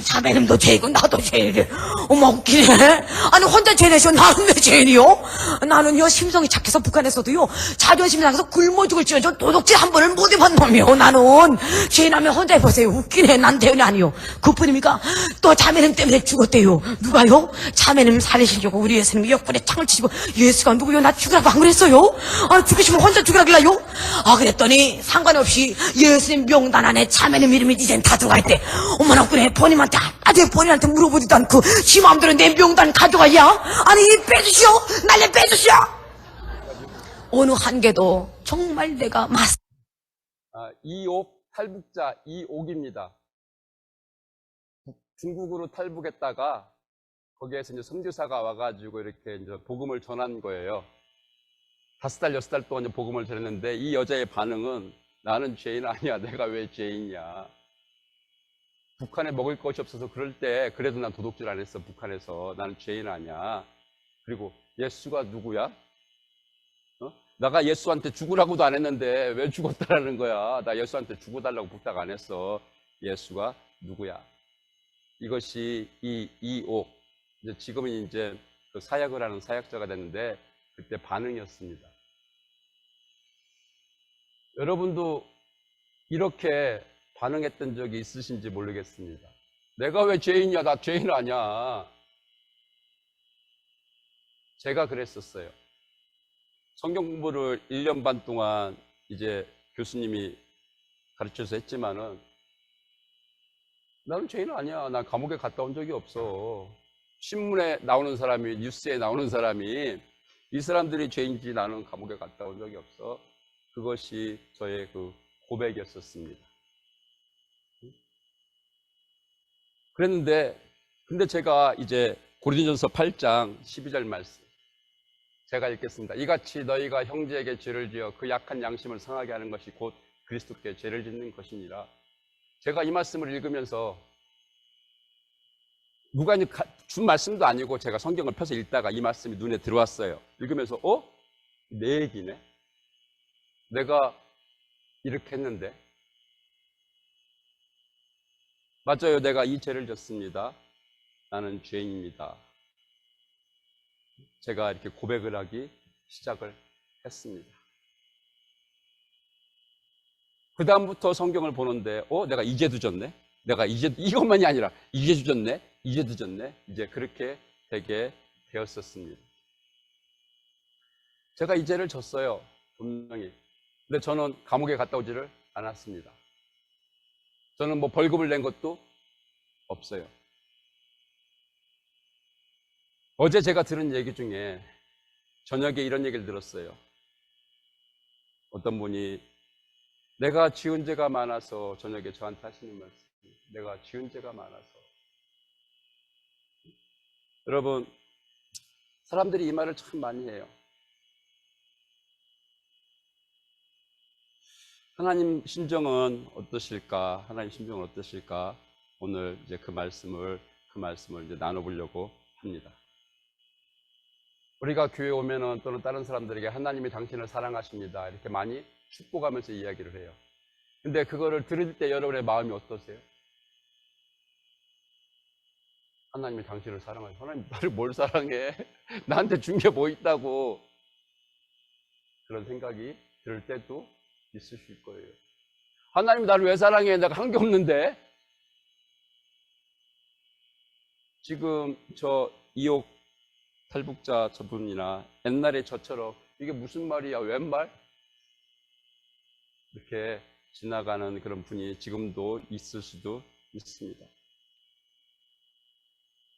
자매님도 죄이고 나도 죄이래. 어머 웃기네. 아니 혼자 죄 내셔. 나는 왜 죄인이요? 나는요 심성이 착해서 북한에서도요 자존심이 상해서 굶어 죽을 지언정 도둑질 한 번을 못 해본 놈이요. 나는 죄인하면 혼자 해보세요. 웃기네. 난 대운이 아니요. 그뿐입니까? 또 자매님 때문에 죽었대요. 누가요? 자매님 살리시려고 우리 예수님이 옆구리에 창을 치시고 예수가 누구요? 나 죽으라고 안 그랬어요? 아 죽으시면 혼자 죽으라길라요? 아 그랬더니 상관없이 예수님 명단 안에 자매님 이름이 이젠 다 들어가 있대. 어머나 그래 본인한테 아직 본인한테 물어보지도 않고 지 마음대로 내 명단 가져가야? 아니 빼주시오. 날래 빼주시오. 어느 한계도 정말 내가 이옥 탈북자 이옥입니다. 중국으로 탈북했다가 거기에서 이제 선교사가 와가지고 이렇게 이제 복음을 전한 거예요. 5달, 6달 동안 이제 복음을 전했는데 이 여자의 반응은 나는 죄인 아니야. 내가 왜 죄인이야. 북한에 먹을 것이 없어서 그럴 때 그래도 난 도둑질 안 했어. 북한에서. 나는 죄인 아니야. 그리고 예수가 누구야? 내가 예수한테 죽으라고도 안 했는데 왜 죽었다라는 거야. 나 예수한테 죽어달라고 부탁 안 했어. 예수가 누구야? 이것이 이옥. 지금은 이제 그 사역을 하는 사역자가 됐는데 그때 반응이었습니다. 여러분도 이렇게 반응했던 적이 있으신지 모르겠습니다. 내가 왜 죄인이야? 나 죄인 아니야. 제가 그랬었어요. 성경 공부를 1년 반 동안 이제 교수님이 가르쳐서 했지만은 나는 죄인 아니야. 난 감옥에 갔다 온 적이 없어. 신문에 나오는 사람이, 뉴스에 나오는 사람이 이 사람들이 죄인지 나는 감옥에 갔다 온 적이 없어. 그것이 저의 그 고백이었었습니다. 그랬는데, 근데 제가 이제 고린도전서 8장 12절 말씀 제가 읽겠습니다. 이같이 너희가 형제에게 죄를 지어 그 약한 양심을 상하게 하는 것이 곧 그리스도께 죄를 짓는 것이니라. 제가 이 말씀을 읽으면서 누가 준 말씀도 아니고 제가 성경을 펴서 읽다가 이 말씀이 눈에 들어왔어요. 읽으면서 내 얘기네. 내가 이렇게 했는데 맞아요. 내가 이 죄를 졌습니다. 나는 죄인입니다. 제가 이렇게 고백을 하기 시작을 했습니다. 그 다음부터 성경을 보는데 내가 이제 늦었네. 내가 이제 이것만이 아니라 이제 늦었네. 이제 늦었네. 이제 그렇게 되게 되었었습니다. 제가 이 죄를 졌어요. 분명히. 근데 저는 감옥에 갔다 오지를 않았습니다. 저는 뭐 벌금을 낸 것도 없어요. 어제 제가 들은 얘기 중에 저녁에 이런 얘기를 들었어요. 어떤 분이 내가 지은 죄가 많아서 저녁에 저한테 하시는 말씀. 내가 지은 죄가 많아서. 여러분, 사람들이 이 말을 참 많이 해요. 하나님 심정은 어떠실까? 하나님 심정은 어떠실까? 오늘 이제 그 말씀을 이제 나눠보려고 합니다. 우리가 교회에 오면은 또는 다른 사람들에게 하나님이 당신을 사랑하십니다. 이렇게 많이 축복하면서 이야기를 해요. 근데 그거를 들을 때 여러분의 마음이 어떠세요? 하나님이 당신을 사랑하죠. 하나님 나를 뭘 사랑해? 나한테 준 게 뭐 있다고? 그런 생각이 들 때도 있으실 거예요. 하나님 나를 왜 사랑해? 내가 한 게 없는데? 지금 저 이옥 탈북자 저분이나 옛날에 저처럼 이게 무슨 말이야? 웬 말? 이렇게 지나가는 그런 분이 지금도 있을 수도 있습니다.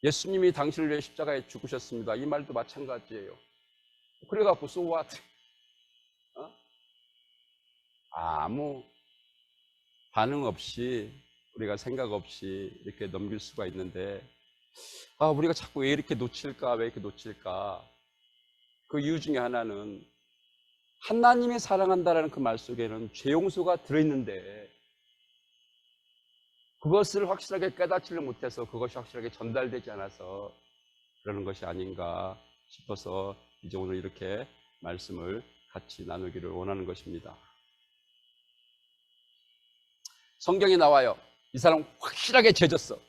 예수님이 당신을 위해 십자가에 죽으셨습니다. 이 말도 마찬가지예요. 그래갖고 so what? 아무 반응 없이 우리가 생각 없이 이렇게 넘길 수가 있는데 우리가 자꾸 왜 이렇게 놓칠까? 왜 이렇게 놓칠까? 그 이유 중에 하나는 하나님이 사랑한다라는 그 말 속에는 죄 용서가 들어있는데 그것을 확실하게 깨닫지를 못해서 그것이 확실하게 전달되지 않아서 그러는 것이 아닌가 싶어서 이제 오늘 이렇게 말씀을 같이 나누기를 원하는 것입니다. 성경에 나와요. 이 사람 확실하게 죄졌어.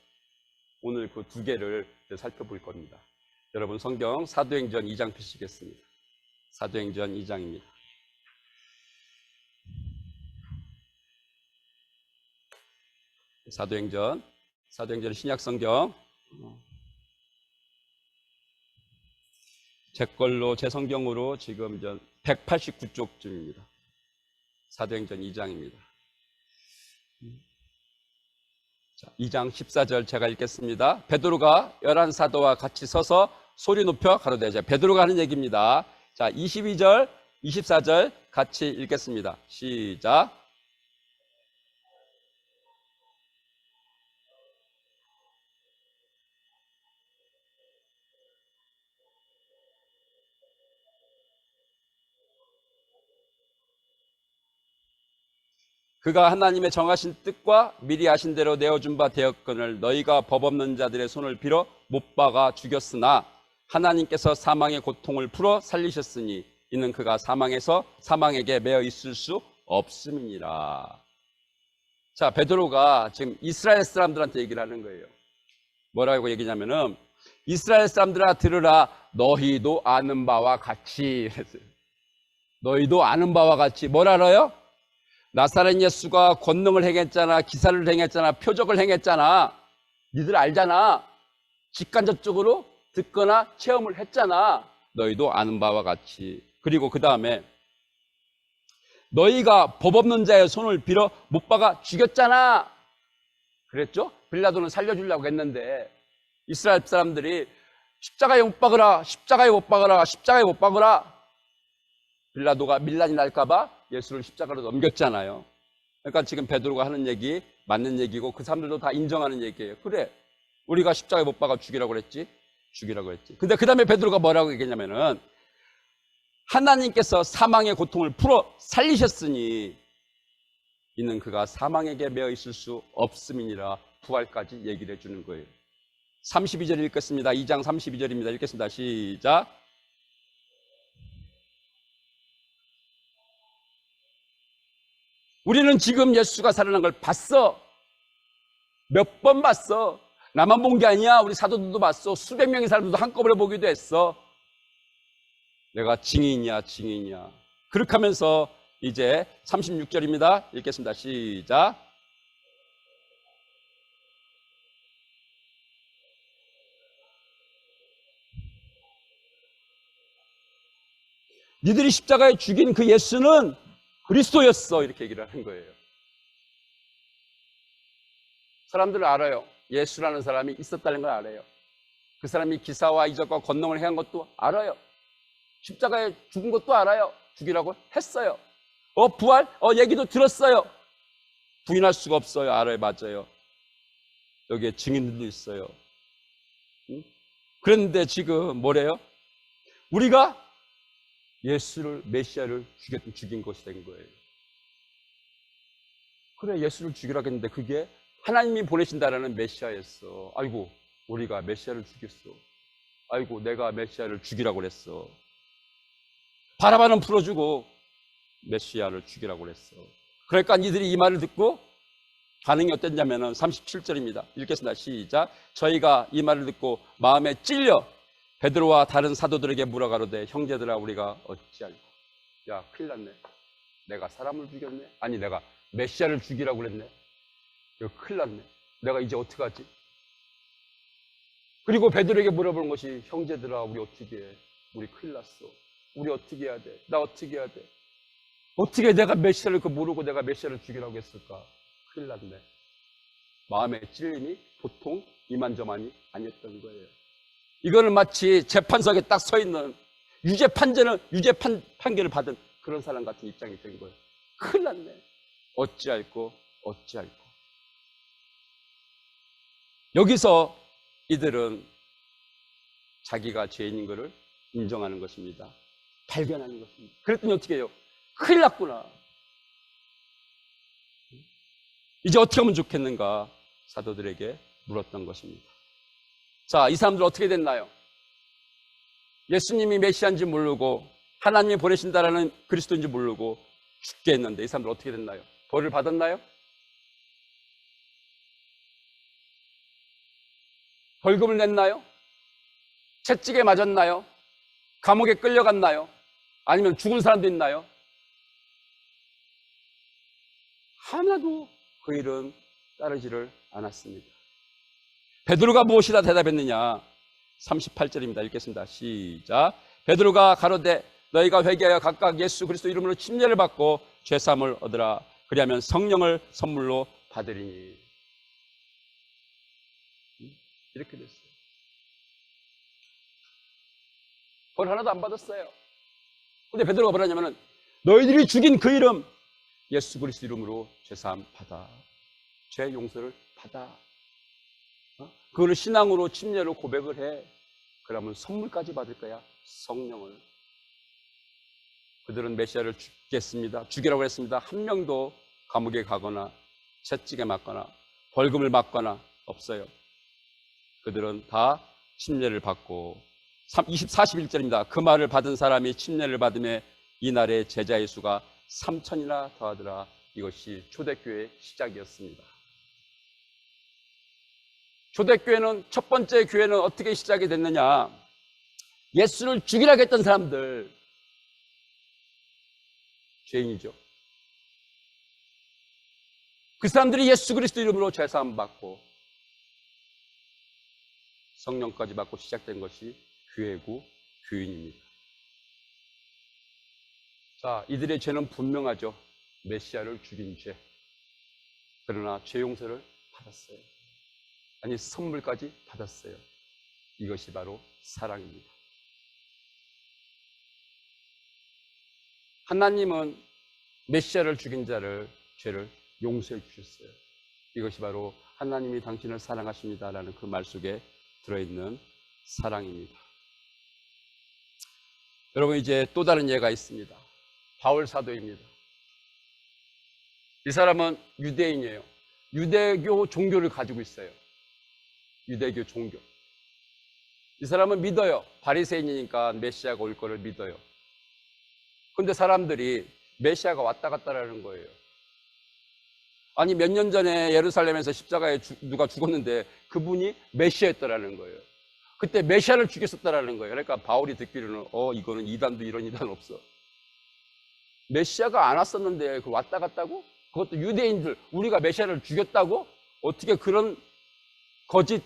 오늘 그 두 개를 살펴볼 겁니다. 여러분 성경 사도행전 2장 펴시겠습니다. 사도행전 2장입니다. 사도행전 신약 성경 제 성경으로 지금 189쪽쯤입니다. 사도행전 2장입니다. 자, 2장 14절 제가 읽겠습니다. 베드로가 11사도와 같이 서서 소리 높여 가로되. 베드로가 하는 얘기입니다. 자, 22절, 24절 같이 읽겠습니다. 시작. 그가 하나님의 정하신 뜻과 미리 아신 대로 내어준 바 되었거늘 너희가 법 없는 자들의 손을 빌어 못 박아 죽였으나 하나님께서 사망의 고통을 풀어 살리셨으니 이는 그가 사망에서 사망에게 매어 있을 수 없음이니라. 자, 베드로가 지금 이스라엘 사람들한테 얘기를 하는 거예요. 뭐라고 얘기냐면은 이스라엘 사람들아 들으라, 너희도 아는 바와 같이. 너희도 아는 바와 같이 뭘 알아요? 나사렛 예수가 권능을 행했잖아, 기사를 행했잖아, 표적을 행했잖아. 니들 알잖아. 직간접적으로 듣거나 체험을 했잖아. 너희도 아는 바와 같이. 그리고 그 다음에 너희가 법 없는 자의 손을 빌어 못 박아 죽였잖아. 그랬죠? 빌라도는 살려주려고 했는데 이스라엘 사람들이 십자가에 못 박으라, 십자가에 못 박으라, 십자가에 못 박으라. 빌라도가 밀란이 날까봐 예수를 십자가로 넘겼잖아요. 그러니까 지금 베드로가 하는 얘기 맞는 얘기고 그 사람들도 다 인정하는 얘기예요. 그래, 우리가 십자가에 못 박아 죽이라고 그랬지. 죽이라고 했지. 근데 그 다음에 베드로가 뭐라고 얘기했냐면은 하나님께서 사망의 고통을 풀어 살리셨으니 이는 그가 사망에게 매어 있을 수 없음이니라. 부활까지 얘기를 해주는 거예요. 32절 읽겠습니다. 2장 32절입니다. 읽겠습니다. 시작. 우리는 지금 예수가 살아난 걸 봤어. 몇 번 봤어. 나만 본 게 아니야. 우리 사도들도 봤어. 수백 명의 사람들도 한꺼번에 보기도 했어. 내가 증인이야, 증인이야. 그렇게 하면서 이제 36절입니다. 읽겠습니다. 시작. 니들이 십자가에 죽인 그 예수는 그리스도였어. 이렇게 얘기를 하는 거예요. 사람들은 알아요. 예수라는 사람이 있었다는 걸 알아요. 그 사람이 기사와 이적과 권능을 행한 것도 알아요. 십자가에 죽은 것도 알아요. 죽이라고 했어요. 부활? 얘기도 들었어요. 부인할 수가 없어요. 알아요. 맞아요. 여기에 증인들도 있어요. 응? 그런데 지금 뭐래요? 우리가 예수를, 메시아를 죽인 것이 된 거예요. 그래, 예수를 죽이라고 했는데 그게 하나님이 보내신다라는 메시아였어. 아이고, 우리가 메시아를 죽였어. 아이고, 내가 메시아를 죽이라고 그랬어. 바라바는 풀어주고 메시아를 죽이라고 그랬어. 그러니까 이들이 이 말을 듣고 반응이 어땠냐면은 37절입니다. 읽겠습니다. 시작. 저희가 이 말을 듣고 마음에 찔려 베드로와 다른 사도들에게 물어가로되 형제들아 우리가 어찌할까? 야, 큰일 났네. 내가 사람을 죽였네. 아니, 내가 메시아를 죽이라고 그랬네. 이거 큰일 났네. 내가 이제 어떡하지? 그리고 베드로에게 물어보는 것이 형제들아 우리 어떻게 해? 우리 큰일 났어. 우리 어떻게 해야 돼? 나 어떻게 해야 돼? 어떻게 내가 메시아를 모르고 내가 메시아를 죽이라고 했을까? 큰일 났네. 마음의 찔림이 보통 이만저만이 아니었던 거예요. 이거는 마치 재판석에 딱 서 있는 유죄 판결을 받은 그런 사람 같은 입장이 된 거예요. 큰일 났네. 어찌할꼬. 여기서 이들은 자기가 죄인인 것을 인정하는 것입니다. 발견하는 것입니다. 그랬더니 어떻게 해요? 큰일 났구나. 이제 어떻게 하면 좋겠는가? 사도들에게 물었던 것입니다. 자, 이 사람들 어떻게 됐나요? 예수님이 메시아인지 모르고 하나님이 보내신다라는 그리스도인지 모르고 죽게 했는데 이 사람들 어떻게 됐나요? 벌을 받았나요? 벌금을 냈나요? 채찍에 맞았나요? 감옥에 끌려갔나요? 아니면 죽은 사람도 있나요? 하나도 그 일은 따르지를 않았습니다. 베드로가 무엇이라 대답했느냐? 38절입니다. 읽겠습니다. 시작. 베드로가 가로되 너희가 회개하여 각각 예수 그리스도 이름으로 침례를 받고 죄사함을 얻으라. 그리하면 성령을 선물로 받으리니. 이렇게 됐어요. 벌 하나도 안 받았어요. 근데 베드로가 뭐라냐면은 너희들이 죽인 그 이름 예수 그리스도 이름으로 죄사함 받아. 죄 용서를 받아. 그거를 신앙으로 침례로 고백을 해. 그러면 선물까지 받을 거야. 성령을. 그들은 메시아를 죽겠습니다. 죽이라고 했습니다. 한 명도 감옥에 가거나 채찍에 맞거나 벌금을 받거나 없어요. 그들은 다 침례를 받고 41절입니다. 그 말을 받은 사람이 침례를 받음에 이날의 제자의 수가 3,000이나 더하더라. 이것이 초대교회의 시작이었습니다. 초대교회는 첫 번째 교회는 어떻게 시작이 됐느냐? 예수를 죽이라고 했던 사람들, 죄인이죠. 그 사람들이 예수 그리스도 이름으로 죄사함 받고 성령까지 받고 시작된 것이 교회고 교인입니다. 자, 이들의 죄는 분명하죠. 메시아를 죽인 죄. 그러나 죄 용서를 받았어요. 아니, 선물까지 받았어요. 이것이 바로 사랑입니다. 하나님은 메시아를 죽인 자를, 죄를 용서해 주셨어요. 이것이 바로 하나님이 당신을 사랑하십니다라는 그 말 속에 들어있는 사랑입니다. 여러분, 이제 또 다른 예가 있습니다. 바울 사도입니다. 이 사람은 유대인이에요. 유대교 종교를 가지고 있어요. 유대교 종교. 이 사람은 믿어요. 바리새인이니까 메시아가 올 거를 믿어요. 근데 사람들이 메시아가 왔다 갔다라는 거예요. 아니, 몇 년 전에 예루살렘에서 십자가에 누가 죽었는데 그분이 메시아였다라는 거예요. 그때 메시아를 죽였었다라는 거예요. 그러니까 바울이 듣기로는 이거는 이단도 이런 이단 없어. 메시아가 안 왔었는데 그 왔다 갔다고? 그것도 유대인들, 우리가 메시아를 죽였다고? 어떻게 그런 거짓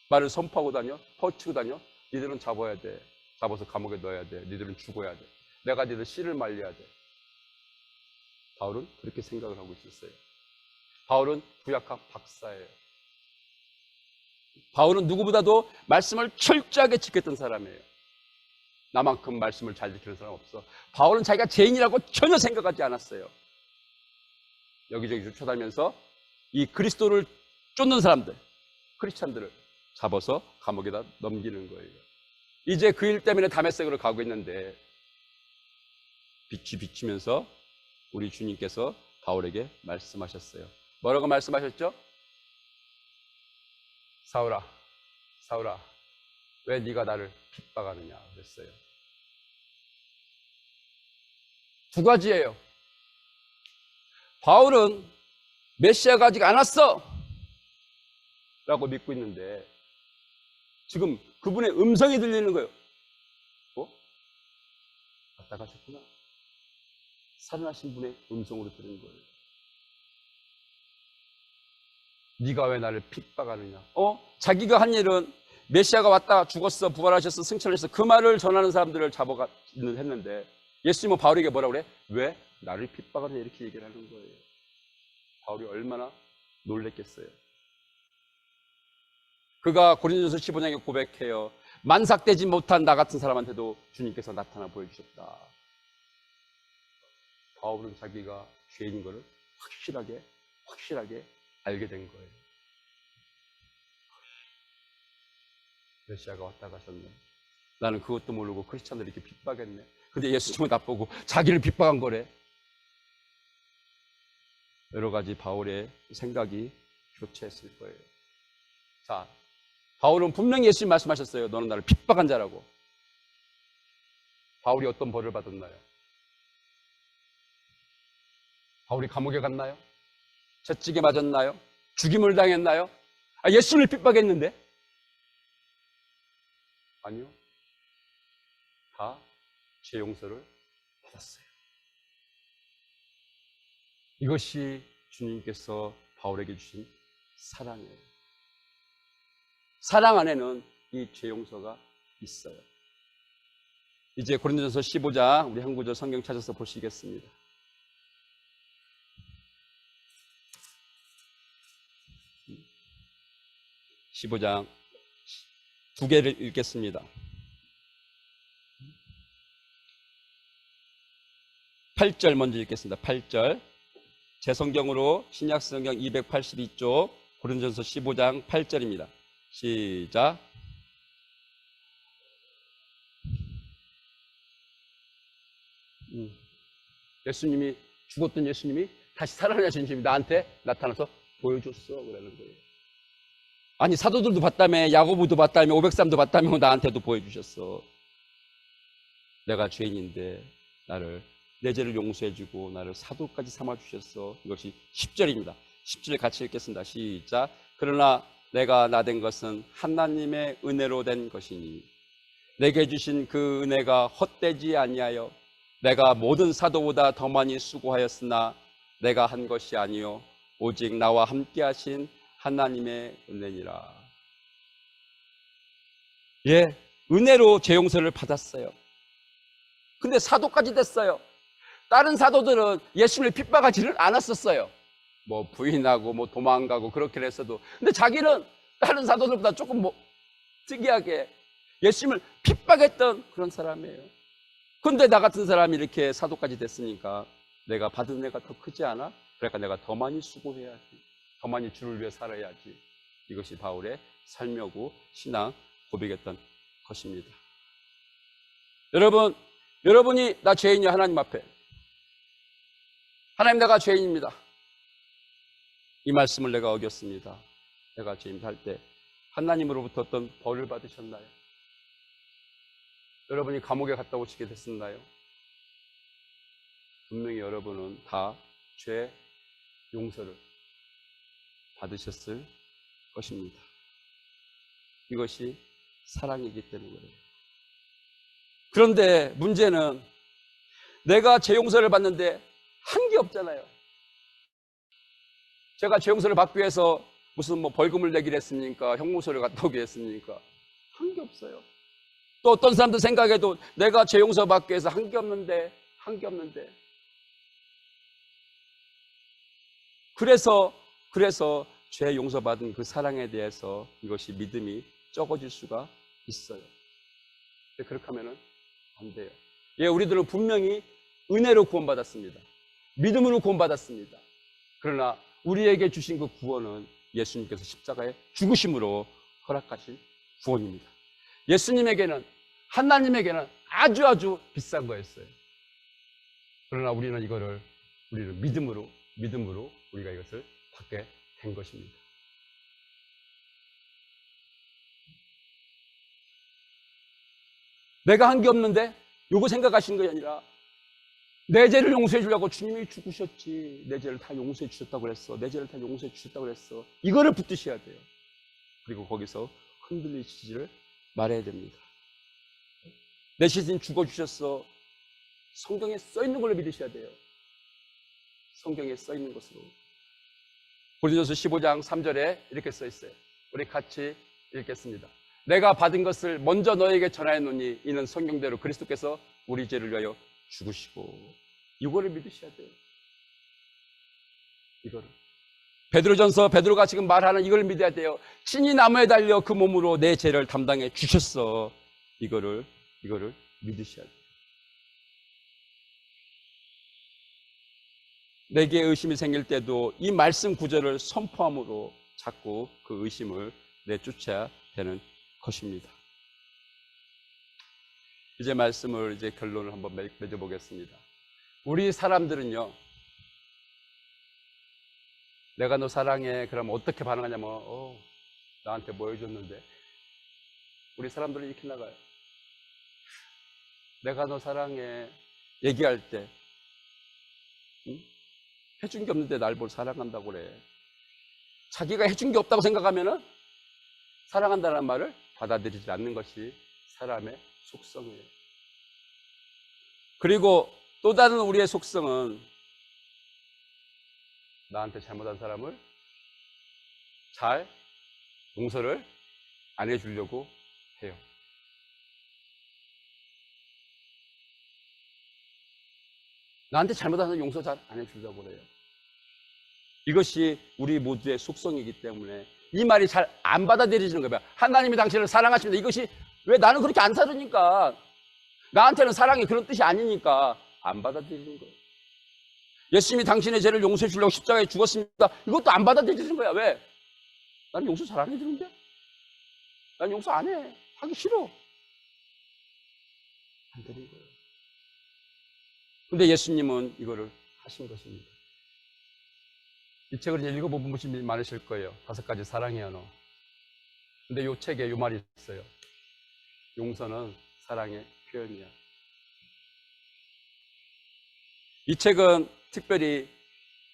말을 선포하고 다녀? 퍼치고 다녀? 니들은 잡아야 돼. 잡아서 감옥에 넣어야 돼. 니들은 죽어야 돼. 내가 니들 씨를 말려야 돼. 바울은 그렇게 생각을 하고 있었어요. 바울은 구약학 박사예요. 바울은 누구보다도 말씀을 철저하게 지켰던 사람이에요. 나만큼 말씀을 잘 지키는 사람 없어. 바울은 자기가 죄인이라고 전혀 생각하지 않았어요. 여기저기 쫓아다니면서 이 그리스도를 쫓는 사람들, 크리스찬들을 잡아서 감옥에다 넘기는 거예요. 이제 그 일 때문에 다메섹으로 가고 있는데 빛이 비치면서 우리 주님께서 바울에게 말씀하셨어요. 뭐라고 말씀하셨죠? 사울아, 사울아, 왜 네가 나를 핍박하느냐 그랬어요. 두 가지예요. 바울은 메시아가 아직 안 왔어 라고 믿고 있는데 지금 그분의 음성이 들리는 거예요. 왔다 가셨구나. 살아나신 분의 음성으로 들은 거예요. 네가 왜 나를 핍박하느냐. 자기가 한 일은 메시아가 왔다 죽었어 부활하셨어 승천했어 그 말을 전하는 사람들을 잡아가는 했는데 예수님은 바울에게 뭐라고 그래? 왜 나를 핍박하느냐 이렇게 얘기를 하는 거예요. 바울이 얼마나 놀랬겠어요. 그가 고린도전서 15장에 고백해요. 만삭되지 못한 나 같은 사람한테도 주님께서 나타나 보여주셨다. 바울은 자기가 죄인인 것을 확실하게 알게 된 거예요. 메시아가 왔다 가셨네. 나는 그것도 모르고 크리스찬들이 이렇게 핍박했네. 근데 예수님은 나보고 자기를 핍박한 거래. 여러 가지 바울의 생각이 교체했을 거예요. 자, 바울은 분명히 예수님 말씀하셨어요. 너는 나를 핍박한 자라고. 바울이 어떤 벌을 받았나요? 바울이 감옥에 갔나요? 채찍에 맞았나요? 죽임을 당했나요? 예수님을 핍박했는데 아니요. 다 죄 용서를 받았어요. 이것이 주님께서 바울에게 주신 사랑이에요. 사랑 안에는 이 죄 용서가 있어요. 이제 고린도전서 15장 우리 한 구절 성경 찾아서 보시겠습니다. 15장 두 개를 읽겠습니다. 8절 먼저 읽겠습니다. 8절. 제 성경으로 신약 성경 282쪽 고린도전서 15장 8절입니다. 시작. 예수님이 죽었던 예수님이 다시 살아나신 예수님이 나한테 나타나서 보여줬어 그러는 거예요. 아니 사도들도 봤다며, 야고보도 봤다며, 503도 봤다며 나한테도 보여주셨어. 내가 죄인인데 나를 내 죄를 용서해주고 나를 사도까지 삼아주셨어. 이것이 10절입니다. 10절 같이 읽겠습니다. 시작. 그러나 내가 나 된 것은 하나님의 은혜로 된 것이니 내게 주신 그 은혜가 헛되지 아니하여 내가 모든 사도보다 더 많이 수고하였으나 내가 한 것이 아니요 오직 나와 함께 하신 하나님의 은혜니라. 예, 은혜로 죄 용서를 받았어요. 근데 사도까지 됐어요. 다른 사도들은 예수님을 핍박하지는 않았었어요. 뭐 부인하고 뭐 도망가고 그렇게 했어도. 근데 자기는 다른 사도들보다 조금 특이하게 예수님을 핍박했던 그런 사람이에요. 근데 나 같은 사람이 이렇게 사도까지 됐으니까 내가 받은 은혜가 더 크지 않아? 그러니까 내가 더 많이 수고해야지. 더 많이 주를 위해 살아야지. 이것이 바울의 삶이고 신앙 고백했던 것입니다. 여러분이 나 죄인이야 하나님 앞에. 하나님 내가 죄인입니다. 이 말씀을 내가 어겼습니다. 내가 죄인입니다 할 때 하나님으로부터 어떤 벌을 받으셨나요? 여러분이 감옥에 갔다 오시게 됐었나요? 분명히 여러분은 다 죄 용서를 받으셨을 것입니다. 이것이 사랑이기 때문에. 그런데 문제는 내가 죄 용서를 받는데 한 게 없잖아요. 제가 죄 용서를 받기 위해서 무슨 벌금을 내기로 했습니까? 형무소를 갔다 오게 했습니까? 한 게 없어요. 또 어떤 사람들 생각해도 내가 죄 용서 받기 위해서 한 게 없는데. 그래서 죄 용서받은 그 사랑에 대해서 이것이 믿음이 적어질 수가 있어요. 근데 그렇게 하면은 안 돼요. 예, 우리들은 분명히 은혜로 구원받았습니다. 믿음으로 구원받았습니다. 그러나 우리에게 주신 그 구원은 예수님께서 십자가에 죽으심으로 허락하신 구원입니다. 예수님에게는, 하나님에게는 아주 비싼 거였어요. 그러나 우리는 믿음으로 우리가 이것을 받게 된 것입니다. 내가 한 게 없는데 요거 생각하시는 것이 아니라 내 죄를 용서해 주려고 주님이 죽으셨지. 내 죄를 다 용서해 주셨다고 그랬어. 내 죄를 다 용서해 주셨다고 그랬어. 이거를 붙드셔야 돼요. 그리고 거기서 흔들리시지를 말아야 됩니다. 내 시신 죽어주셨어. 성경에 써있는 걸로 믿으셔야 돼요. 성경에 써있는 것으로. 고린도전서 15장 3절에 이렇게 써있어요. 우리 같이 읽겠습니다. 내가 받은 것을 먼저 너에게 전하였노니 이는 성경대로 그리스도께서 우리 죄를 위하여 죽으시고. 이거를 믿으셔야 돼요. 이거를. 베드로가 지금 말하는 이걸 믿어야 돼요. 친히 나무에 달려 그 몸으로 내 죄를 담당해 주셨어. 이거를 믿으셔야 돼요. 내게 의심이 생길 때도 이 말씀 구절을 선포함으로 자꾸 그 의심을 내쫓아야 되는 것입니다. 이제 말씀을 결론을 한번 맺어보겠습니다. 우리 사람들은요, 내가 너 사랑해. 그럼 어떻게 반응하냐면, 나한테 뭐 해줬는데? 우리 사람들은 이렇게 나가요. 내가 너 사랑해. 얘기할 때, 해준 게 없는데 날 뭘 사랑한다고 그래. 자기가 해준 게 없다고 생각하면은 사랑한다는 말을 받아들이지 않는 것이 사람의 속성이에요. 그리고 또 다른 우리의 속성은 나한테 잘못한 사람을 잘 용서를 안 해주려고 해요. 나한테 잘못한 사람 용서 잘 안 해주려고 해요. 이것이 우리 모두의 속성이기 때문에 이 말이 잘 안 받아들여지는 거예요. 하나님이 당신을 사랑하십니다. 이것이 왜 나는 그렇게 안 살으니까, 나한테는 사랑이 그런 뜻이 아니니까 안 받아들이는 거예요. 예수님이 당신의 죄를 용서해 주려고 십자가에 죽었습니다. 이것도 안 받아들이는 거야. 왜? 난 용서 잘 안 해주는데? 난 용서 안 해. 하기 싫어. 안 되는 거예요. 근데 예수님은 이거를 하신 것입니다. 이 책을 이제 읽어본 분이 많으실 거예요. 5가지 사랑의 언어. 근데 이 책에 이 말이 있어요. 용서는 사랑의 표현이야. 이 책은 특별히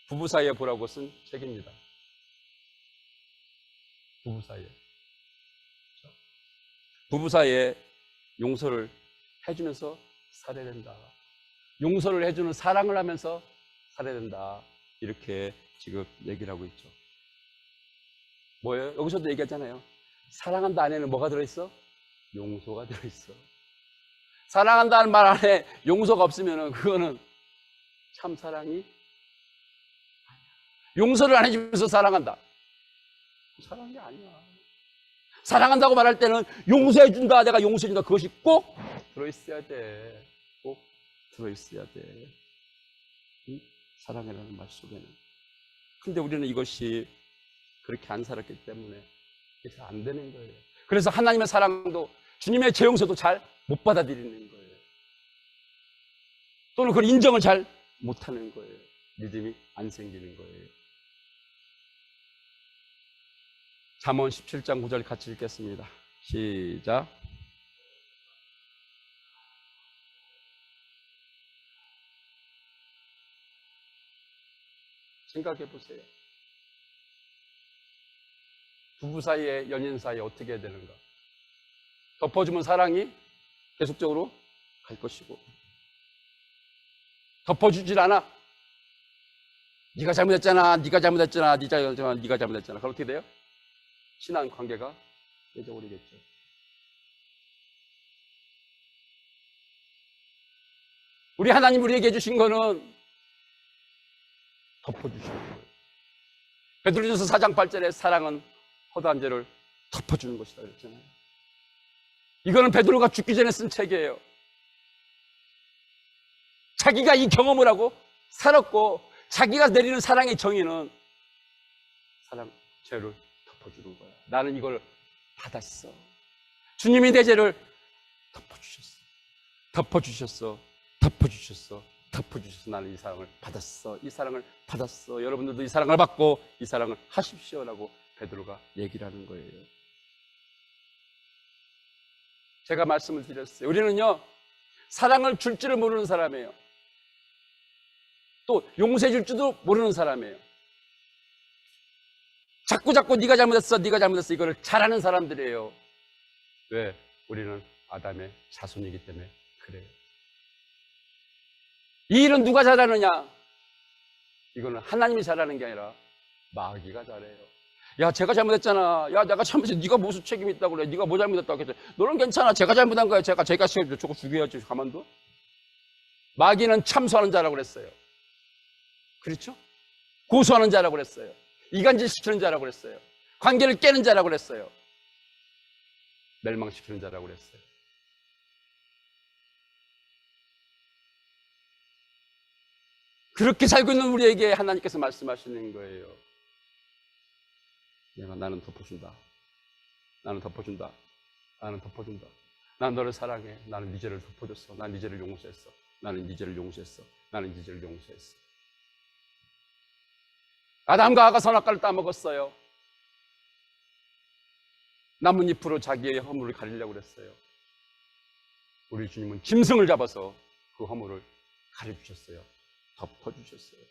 부부 사이에 보라고 쓴 책입니다. 부부 사이에. 부부 사이에 용서를 해주면서 살아야 된다. 용서를 해주는 사랑을 하면서 살아야 된다. 이렇게 지금 얘기를 하고 있죠. 뭐예요? 여기서도 얘기했잖아요. 사랑한다 안에는 뭐가 들어있어? 용서가 들어있어. 사랑한다는 말 안에 용서가 없으면 그거는 참 사랑이 아니야. 용서를 안 해주면서 사랑한다. 사랑이 아니야. 사랑한다고 말할 때는 용서해준다, 내가 용서해준다, 그것이 꼭 들어있어야 돼. 꼭 들어있어야 돼. 사랑이라는 말 속에는. 근데 우리는 이것이 그렇게 안 살았기 때문에 그래서 안 되는 거예요. 그래서 하나님의 사랑도 주님의 재용서도 잘 못 받아들이는 거예요. 또는 그걸 인정을 잘 못하는 거예요. 믿음이 안 생기는 거예요. 잠언 17장 9절 같이 읽겠습니다. 시작. 생각해 보세요. 부부 사이에, 연인 사이에 어떻게 해야 되는가? 덮어주면 사랑이 계속적으로 갈 것이고, 덮어주질 않아. 네가 잘못했잖아, 네가 잘못했잖아, 네가 잘못했잖아. 그럼 어떻게 돼요? 신앙 관계가 깨져버리겠죠. 우리 하나님 우리에게 주신 거는 덮어주시는 거예요. 베드로전서 4장 8절에 사랑은 허다한 죄를 덮어주는 것이다 그랬잖아요. 이거는 베드로가 죽기 전에 쓴 책이에요. 자기가 이 경험을 하고 살았고 자기가 내리는 사랑의 정의는 사랑, 죄를 덮어주는 거야. 나는 이걸 받았어. 주님이 내 죄를 덮어주셨어. 덮어주셨어. 덮어주셨어. 덮어주셔서 나는 이 사랑을 받았어. 이 사랑을 받았어. 여러분들도 이 사랑을 받고 이 사랑을 하십시오라고 베드로가 얘기를 하는 거예요. 제가 말씀을 드렸어요. 우리는요, 사랑을 줄 줄을 모르는 사람이에요. 또 용서해 줄 줄도 모르는 사람이에요. 자꾸 네가 잘못했어, 네가 잘못했어 이거를 잘하는 사람들이에요. 왜? 우리는 아담의 자손이기 때문에 그래요. 이 일은 누가 잘하느냐? 이거는 하나님이 잘하는 게 아니라 마귀가 잘해요. 야, 제가 잘못했잖아. 야, 내가 잘못했어. 네가 무슨 책임이 있다고 그래. 네가 뭐 잘못했다고 그래. 너는 괜찮아. 제가 잘못한 거야. 제가 저거 죽여야지. 가만둬. 마귀는 참소하는 자라고 그랬어요. 그렇죠? 고소하는 자라고 그랬어요. 이간질 시키는 자라고 그랬어요. 관계를 깨는 자라고 그랬어요. 멸망시키는 자라고 그랬어요. 그렇게 살고 있는 우리에게 하나님께서 말씀하시는 거예요. 나는 덮어준다. 나는 덮어준다. 나는 덮어준다. 난 너를 사랑해. 나는 네 죄를 덮어줬어. 난 네 죄를 용서했어. 나는 네 죄를 용서했어. 나는 네 죄를 용서했어. 아담과 하와가 선악과를 따먹었어요. 나뭇잎으로 자기의 허물을 가리려고 그랬어요. 우리 주님은 짐승을 잡아서 그 허물을 가려주셨어요. 덮어주셨어요.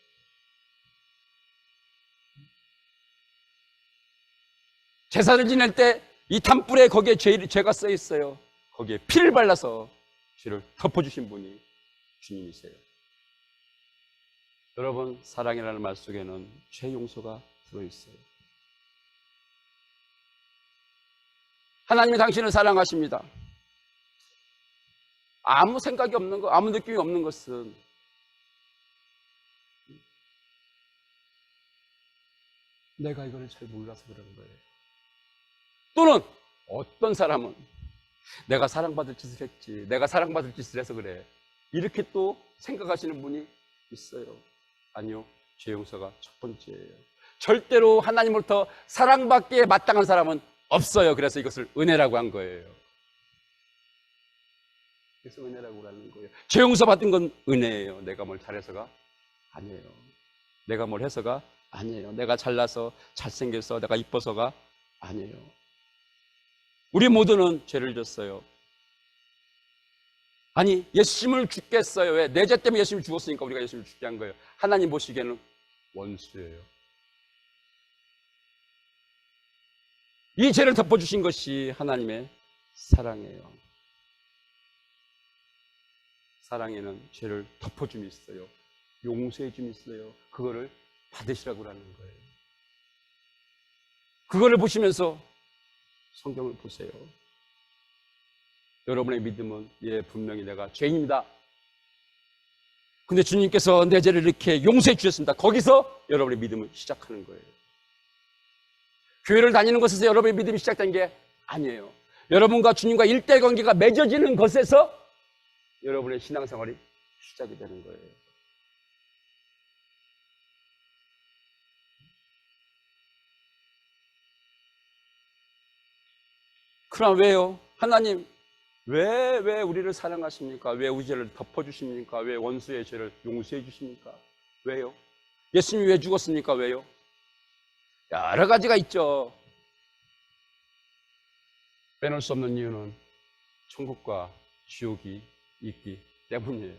제사를 지낼 때 이 단불에 거기에 죄가 써 있어요. 거기에 피를 발라서 죄를 덮어주신 분이 주님이세요. 여러분, 사랑이라는 말 속에는 죄 용서가 들어있어요. 하나님이 당신을 사랑하십니다. 아무 생각이 없는 것, 아무 느낌이 없는 것은 내가 이거를 잘 몰라서 그런 거예요. 또는 어떤 사람은 내가 사랑받을 짓을 했지, 내가 사랑받을 짓을 해서 그래, 이렇게 또 생각하시는 분이 있어요. 아니요, 죄 용서가 첫 번째예요. 절대로 하나님으로부터 사랑받기에 마땅한 사람은 없어요. 그래서 이것을 은혜라고 한 거예요. 그래서 은혜라고 하는 거예요. 죄 용서 받은 건 은혜예요. 내가 뭘 잘해서가 아니에요. 내가 뭘 해서가 아니에요. 내가 잘나서 잘생겨서 내가 이뻐서가 아니에요. 우리 모두는 죄를 졌어요. 아니, 예수님을 죽겠어요. 왜? 내 죄 때문에 예수님이 죽었으니까 우리가 예수님을 죽게 한 거예요. 하나님 보시기에는 원수예요. 이 죄를 덮어주신 것이 하나님의 사랑이에요. 사랑에는 죄를 덮어줌이 있어요. 용서해줌이 있어요. 그거를 받으시라고 하는 거예요. 그거를 보시면서 성경을 보세요. 여러분의 믿음은 예, 분명히 내가 죄인입니다. 근데 주님께서 내 죄를 이렇게 용서해 주셨습니다. 거기서 여러분의 믿음을 시작하는 거예요. 교회를 다니는 것에서 여러분의 믿음이 시작된 게 아니에요. 여러분과 주님과 일대 관계가 맺어지는 것에서 여러분의 신앙생활이 시작이 되는 거예요. 그럼 왜요? 하나님, 왜 우리를 사랑하십니까? 왜 우리 죄를 덮어주십니까? 왜 원수의 죄를 용서해 주십니까? 왜요? 예수님이 왜 죽었습니까? 왜요? 여러 가지가 있죠. 빼놓을 수 없는 이유는 천국과 지옥이 있기 때문이에요.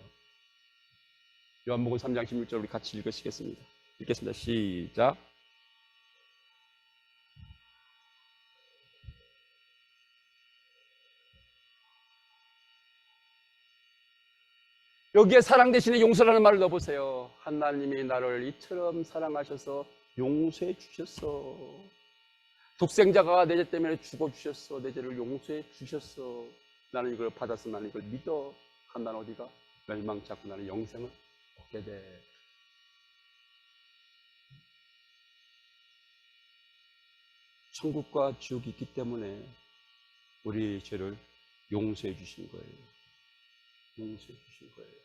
요한복음 3장 16절 우리 같이 읽으시겠습니다. 읽겠습니다. 시작. 여기에 사랑 대신에 용서라는 말을 넣어보세요. 하나님이 나를 이처럼 사랑하셔서 용서해 주셨어. 독생자가 내 죄 때문에 죽어주셨어. 내 죄를 용서해 주셨어. 나는 이걸 받아서 나는 이걸 믿어. 그럼 나는 어디가? 멸망치 않고 나는 영생을 얻게 돼. 천국과 지옥이 있기 때문에 우리 죄를 용서해 주신 거예요. 용서해 주신 거예요.